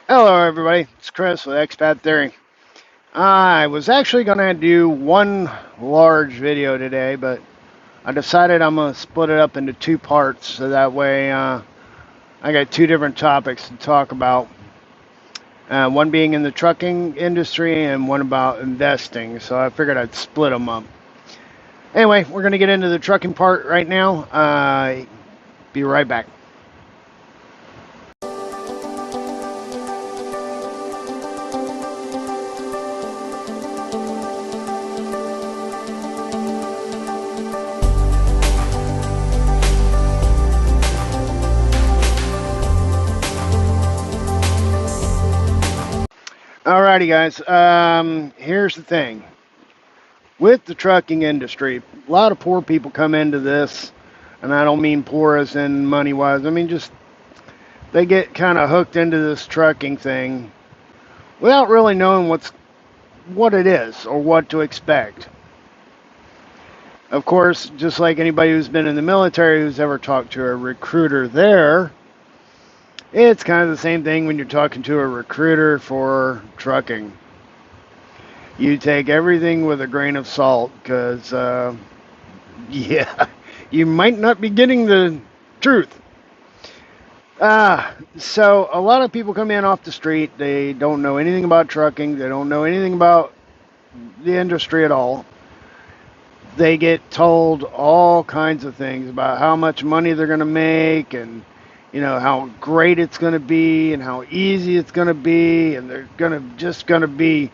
Hello, everybody. It's Chris with Expat Theory. I was actually going to do one large video today, but I decided I'm going to split it up into two parts so that way I got two different topics to talk about. One being in the trucking industry and one about investing. So I figured I'd split them up. Anyway, we're going to get into the trucking part right now. Be right back. Alrighty, guys. Here's the thing. With the trucking industry, a lot of poor people come into this, and I don't mean poor as in money wise. I mean just they get kind of hooked into this trucking thing without really knowing what it is or what to expect. Of course, just like anybody who's been in the military who's ever talked to a recruiter there, it's kind of the same thing when you're talking to a recruiter for trucking. You take everything with a grain of salt because, yeah, you might not be getting the truth. So a lot of people come in off the street. They don't know anything about trucking. They don't know anything about the industry at all. They get told all kinds of things about how much money they're going to make and how great it's going to be and how easy it's going to be, and they're going to be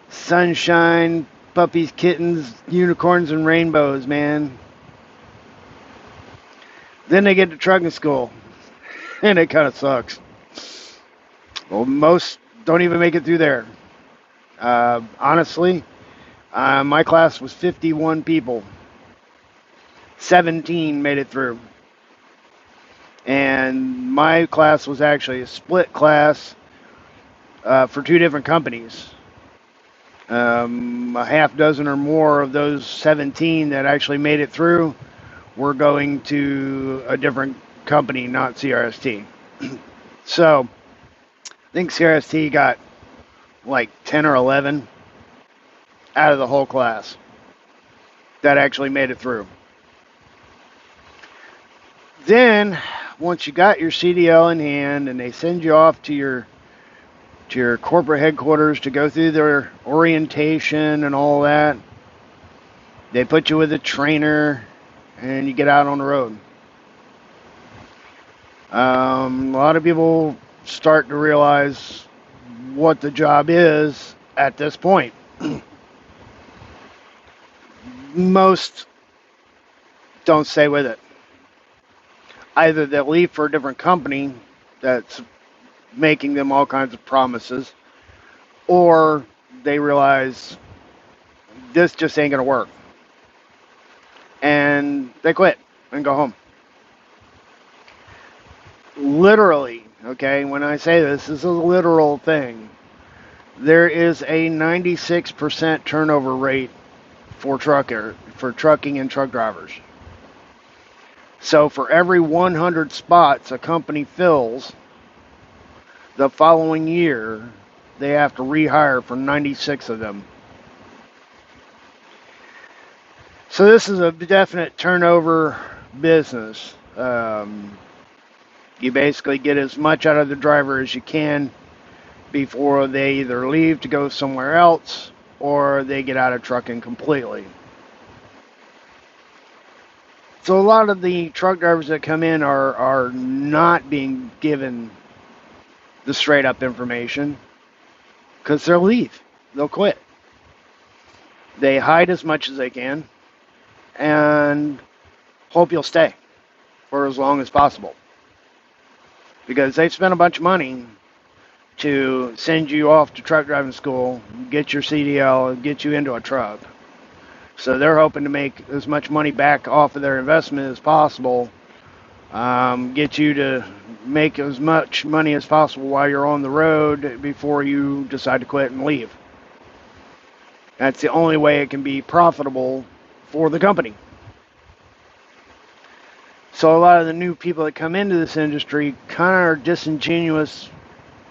sunshine, puppies, kittens, unicorns, and rainbows, man. Then they get to trucking school, and it kind of sucks. Well, most don't even make it through there. Honestly, my class was 51 people. 17 made it through. And my class was actually a split class for two different companies. A half dozen or more of those 17 that actually made it through were going to a different company, not CRST. So I think CRST got like 10 or 11 out of the whole class that actually made it through. Then, once you got your CDL in hand and they send you off to your corporate headquarters to go through their orientation and all that, they put you with a trainer and you get out on the road. A lot of people start to realize what the job is at this point. Most don't stay with it. Either they'll leave for a different company that's making them all kinds of promises, or they realize this just ain't going to work. And they quit and go home. Literally, okay, when I say this is a literal thing. There is a 96% turnover rate for trucking and truck drivers. So for every 100 spots a company fills, the following year, they have to rehire for 96 of them. So this is a definite turnover business. You basically get as much out of the driver as you can before they either leave to go somewhere else or they get out of trucking completely. So a lot of the truck drivers that come in are not being given the straight up information because they'll leave. They'll quit. They hide as much as they can and hope you'll stay for as long as possible. Because they've spent a bunch of money to send you off to truck driving school, get your CDL, and get you into a truck. So they're hoping to make as much money back off of their investment as possible, get you to make as much money as possible while you're on the road before you decide to quit and leave. That's the only way it can be profitable for the company. So a lot of the new people that come into this industry kind of are disingenuous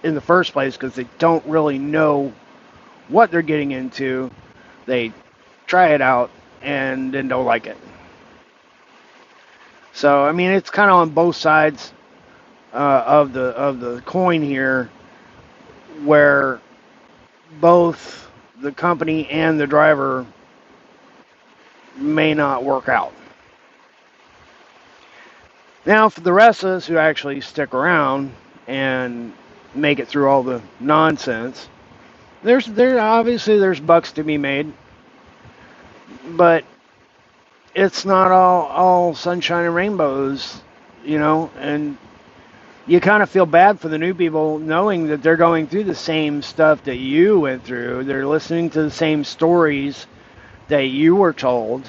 in the first place because they don't really know what they're getting into. They try it out and then don't like it. So I mean, it's kind of on both sides of the coin here, where both the company and the driver may not work out. Now, for the rest of us who actually stick around and make it through all the nonsense, there's bucks to be made, but it's not all sunshine and rainbows, and you kind of feel bad for the new people knowing that they're going through the same stuff that you went through. They're listening to the same stories that you were told.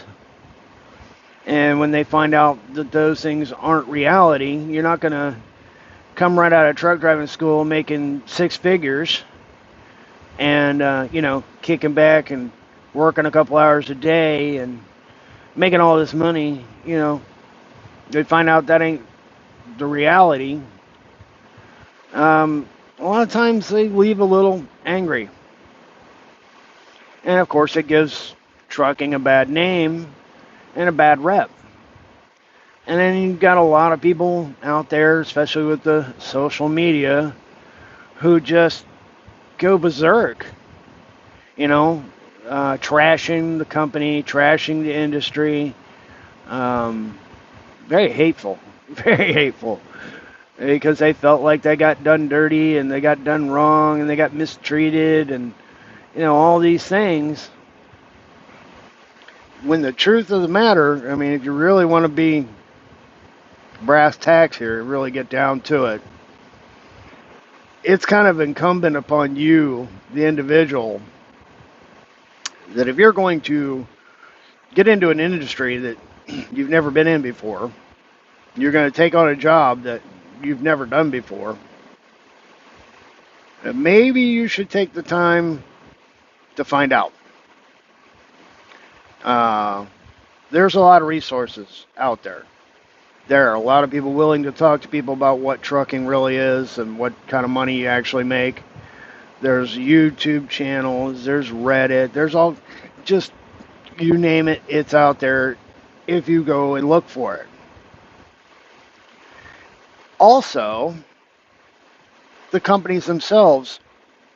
And when they find out that those things aren't reality, you're not going to come right out of truck driving school making six figures and, kicking back and working a couple hours a day and making all this money. They find out that ain't the reality. A lot of times they leave a little angry. And of course, it gives trucking a bad name and a bad rep. And then you've got a lot of people out there, especially with the social media, who just go berserk, trashing the company, trashing the industry. Very hateful, very hateful, because they felt like they got done dirty and they got done wrong and they got mistreated and, all these things. When the truth of the matter, I mean, if you really want to be brass tacks here, really get down to it, it's kind of incumbent upon you, the individual, that if you're going to get into an industry that you've never been in before, you're going to take on a job that you've never done before, maybe you should take the time to find out. There's a lot of resources out there. There are a lot of people willing to talk to people about what trucking really is and what kind of money you actually make. There's YouTube channels, there's Reddit, there's all, just you name it, it's out there if you go and look for it. Also, the companies themselves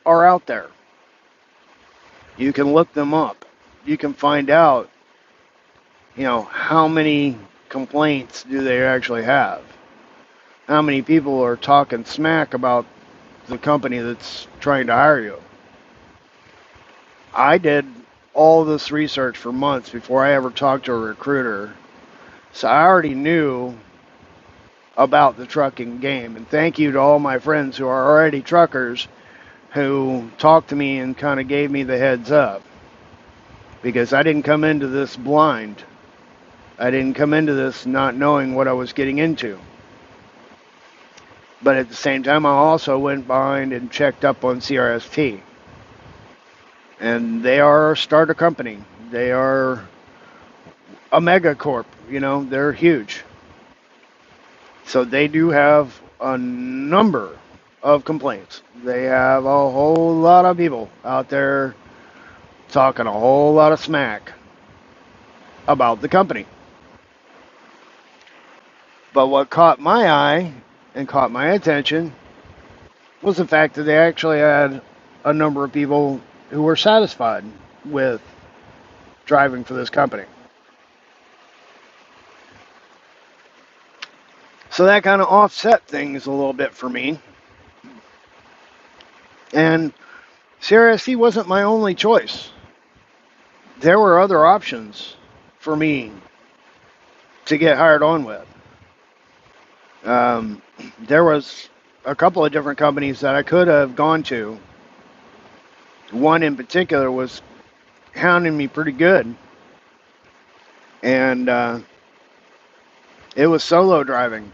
are out there. You can look them up. You can find out, how many complaints do they actually have? How many people are talking smack about the company that's trying to hire you? I did all this research for months before I ever talked to a recruiter, so I already knew about the trucking game. And thank you to all my friends who are already truckers who talked to me and kind of gave me the heads up, because I didn't come into this blind. I didn't come into this not knowing what I was getting into. But at the same time, I also went behind and checked up on CRST. And they are a starter company. They are a mega corp. They're huge. So they do have a number of complaints. They have a whole lot of people out there talking a whole lot of smack about the company. But what caught my eye and caught my attention was the fact that they actually had a number of people who were satisfied with driving for this company. So that kind of offset things a little bit for me. And CRST wasn't my only choice. There were other options for me to get hired on with. There was a couple of different companies that I could have gone to. One in particular was hounding me pretty good. And it was solo driving.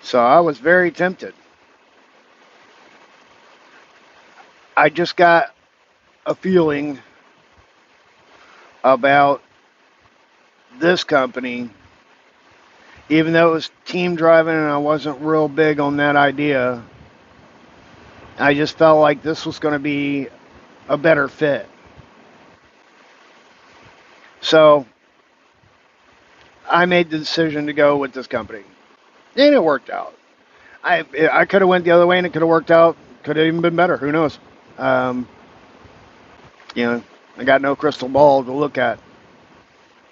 So I was very tempted. I just got a feeling about this company, even though it was team driving and I wasn't real big on that idea. I just felt like this was going to be a better fit. So I made the decision to go with this company, and it worked out. I could have went the other way, and it could have worked out. Could have even been better. Who knows? Um, you know, I got no crystal ball to look at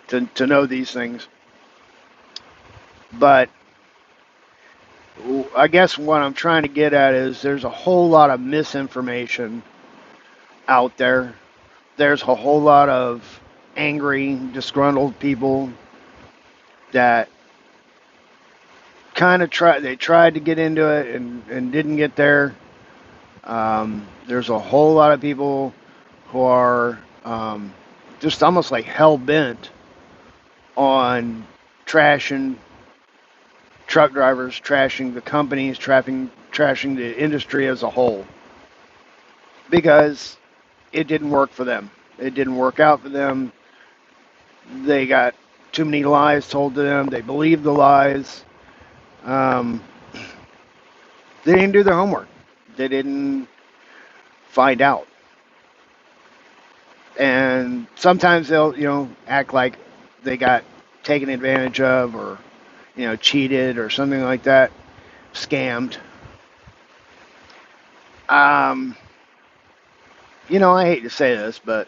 to know these things. But I guess what I'm trying to get at is there's a whole lot of misinformation out there. There's a whole lot of angry, disgruntled people that kind of tried to get into it and didn't get there. There's a whole lot of people who are just almost like hell bent on trashing truck drivers, trashing the companies, trashing the industry as a whole, because it didn't work for them. It didn't work out for them. They got too many lies told to them. They believed the lies. Um, they didn't do their homework. They didn't find out. And sometimes they'll, act like they got taken advantage of, or, cheated or something like that, scammed. I hate to say this, but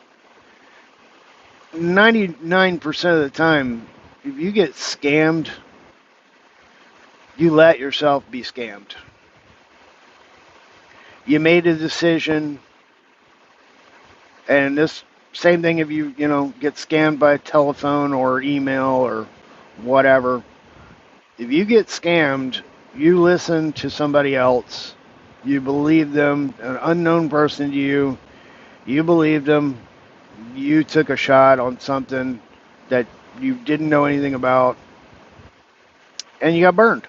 99% of the time, if you get scammed, you let yourself be scammed. You made a decision, and this same thing if you, get scammed by telephone or email or whatever. If you get scammed, you listen to somebody else. You believe them, an unknown person to you. You believed them. You took a shot on something that you didn't know anything about, and you got burned.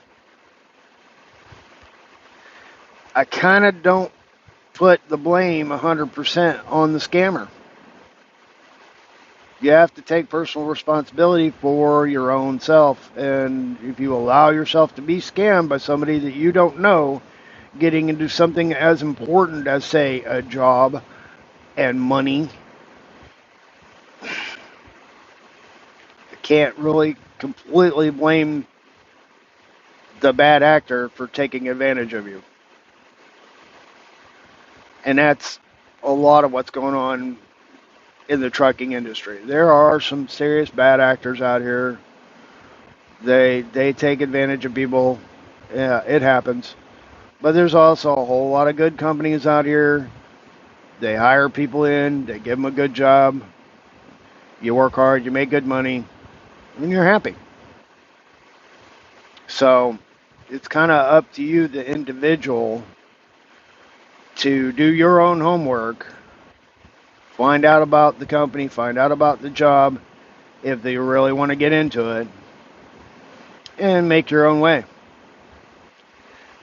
I kind of don't put the blame 100% on the scammer. You have to take personal responsibility for your own self. And if you allow yourself to be scammed by somebody that you don't know, getting into something as important as, say, a job and money, I can't really completely blame the bad actor for taking advantage of you. And that's a lot of what's going on in the trucking industry. There are some serious bad actors out here. They take advantage of people. Yeah, it happens. But there's also a whole lot of good companies out here. They hire people in, they give them a good job. You work hard, you make good money, and you're happy. So it's kind of up to you, the individual, to do your own homework, find out about the company, find out about the job, if they really want to get into it, and make your own way.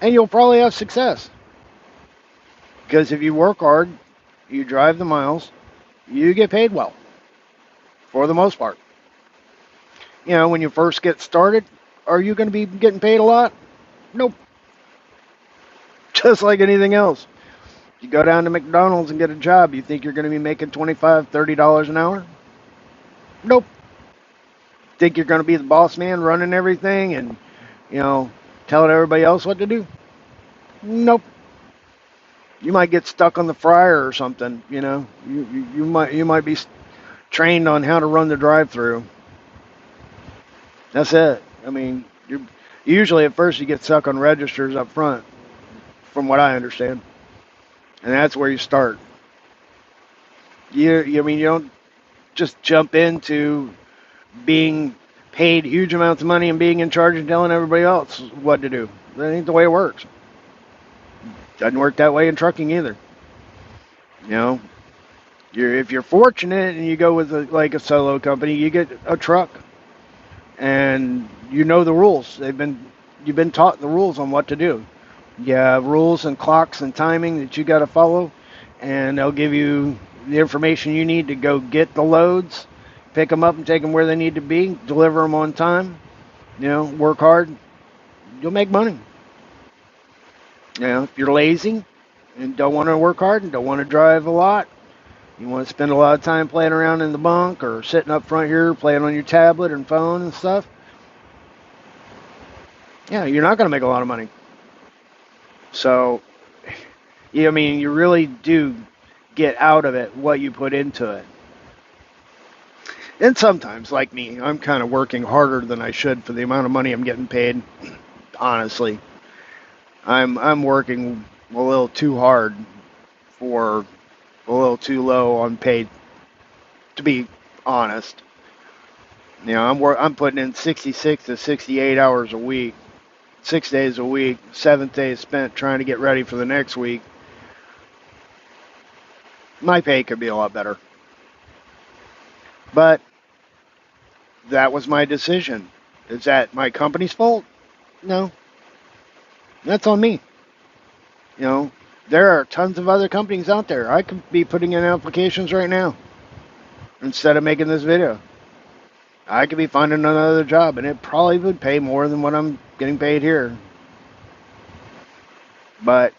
And you'll probably have success. Because if you work hard, you drive the miles, you get paid well, for the most part. When you first get started, are you going to be getting paid a lot? Nope. Just like anything else. You go down to McDonald's and get a job, you think you're going to be making $25, $30 an hour? Nope. Think you're going to be the boss man running everything and, telling everybody else what to do? Nope. You might get stuck on the fryer or something, You might be trained on how to run the drive-through. That's it. I mean, usually at first you get stuck on registers up front, from what I understand. And that's where you start. You don't just jump into being paid huge amounts of money and being in charge and telling everybody else what to do. That ain't the way it works. Doesn't work that way in trucking either. If you're fortunate and you go with a solo company, you get a truck, and you know the rules. You've been taught the rules on what to do. You have rules and clocks and timing that you got to follow, and they'll give you the information you need to go get the loads, pick them up and take them where they need to be, deliver them on time. Work hard, you'll make money. If you're lazy and don't want to work hard and don't want to drive a lot, you want to spend a lot of time playing around in the bunk or sitting up front here playing on your tablet and phone and stuff, yeah, you're not going to make a lot of money. So, I mean, you really do get out of it what you put into it. And sometimes, like me, I'm kind of working harder than I should for the amount of money I'm getting paid. Honestly, I'm working a little too hard for a little too low on paid. To be honest, I'm putting in 66 to 68 hours a week, 6 days a week, 7 days spent trying to get ready for the next week. My pay could be a lot better, but that was my decision. Is that my company's fault? No, that's on me. You know, there are tons of other companies out there. I could be putting in applications right now instead of making this video. I could be finding another job, and it probably would pay more than what I'm getting paid here. But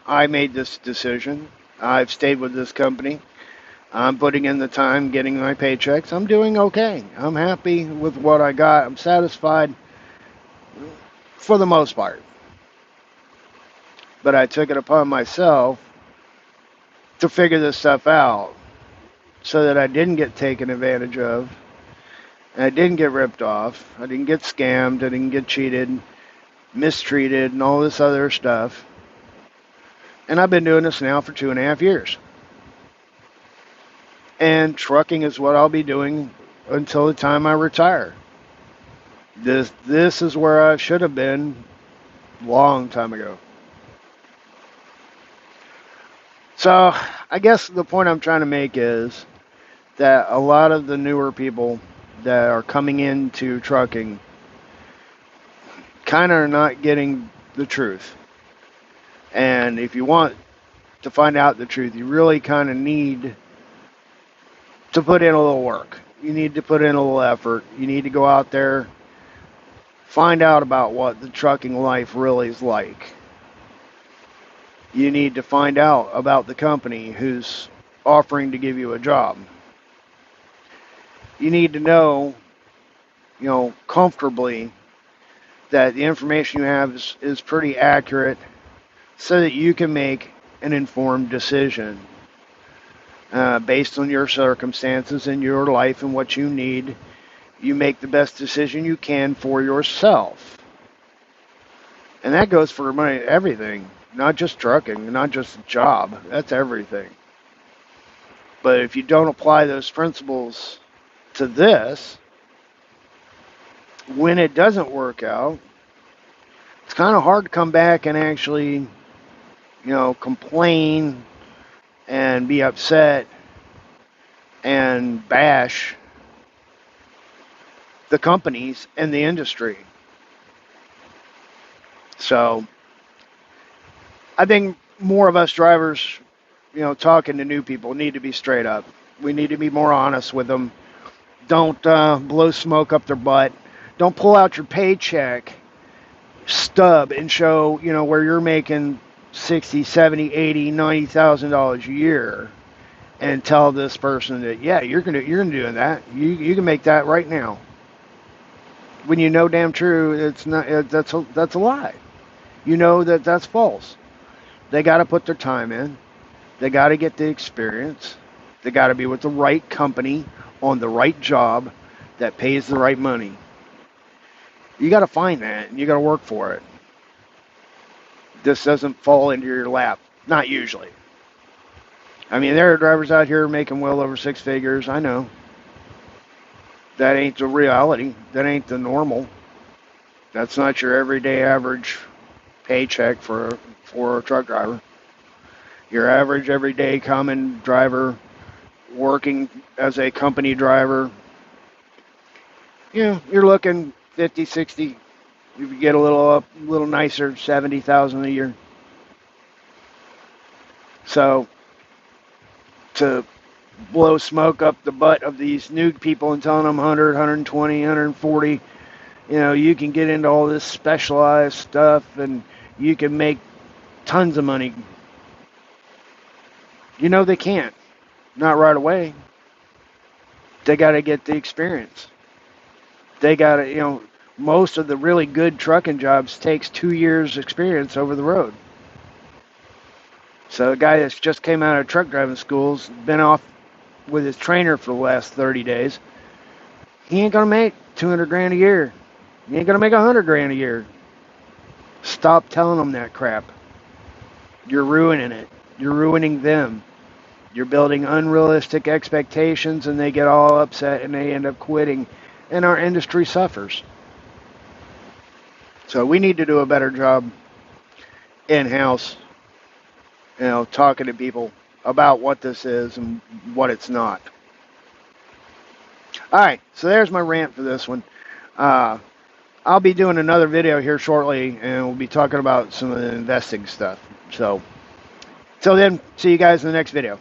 I made this decision. I've stayed with this company. I'm putting in the time, getting my paychecks. I'm doing okay. I'm happy with what I got. I'm satisfied for the most part. But I took it upon myself to figure this stuff out so that I didn't get taken advantage of. And I didn't get ripped off. I didn't get scammed. I didn't get cheated, mistreated, and all this other stuff. And I've been doing this now for 2.5 years. And trucking is what I'll be doing until the time I retire. This is where I should have been a long time ago. So I guess the point I'm trying to make is that a lot of the newer people that are coming into trucking kind of are not getting the truth. And if you want to find out the truth, you really kind of need to put in a little work. You need to put in a little effort. You need to go out there, find out about what the trucking life really is like. You need to find out about the company who's offering to give you a job. You need to know, comfortably that the information you have is pretty accurate so that you can make an informed decision based on your circumstances and your life and what you need. You make the best decision you can for yourself. And that goes for everything, not just trucking, not just a job. That's everything. But if you don't apply those principles to this, when it doesn't work out, it's kind of hard to come back and actually, complain and be upset and bash the companies and the industry. So I think more of us drivers, talking to new people need to be straight up. We need to be more honest with them. Don't blow smoke up their butt. Don't pull out your paycheck stub and show, where you're making $60, $70, $80, $90,000 a year, and tell this person that you're gonna do that. You can make that right now. When you know damn true it's not. That's a lie. You know that's false. They got to put their time in. They got to get the experience. They got to be with the right company on the right job that pays the right money. You got to find that, and you got to work for it. This doesn't fall into your lap. Not usually. I mean, there are drivers out here making well over six figures. I know. That ain't the reality. That ain't the normal. That's not your everyday average paycheck for a truck driver. Your average everyday common driver working as a company driver, you're looking 50, 60. You could get a little nicer, 70,000 a year. So to blow smoke up the butt of these new people and telling them 100, 120, 140, you can get into all this specialized stuff and you can make tons of money. You know they can't. Not right away. They got to get the experience. They got to, most of the really good trucking jobs takes 2 years experience over the road. So a guy that's just came out of truck driving schools, been off with his trainer for the last 30 days, he ain't gonna make 200 grand a year. He ain't gonna make 100 grand a year. Stop telling them that crap. You're ruining it. You're ruining them. You're building unrealistic expectations, and they get all upset and they end up quitting, and our industry suffers. So we need to do a better job in-house, talking to people about what this is and what it's not. All right, so there's my rant for this one. I'll be doing another video here shortly, and we'll be talking about some of the investing stuff. So, till then, see you guys in the next video.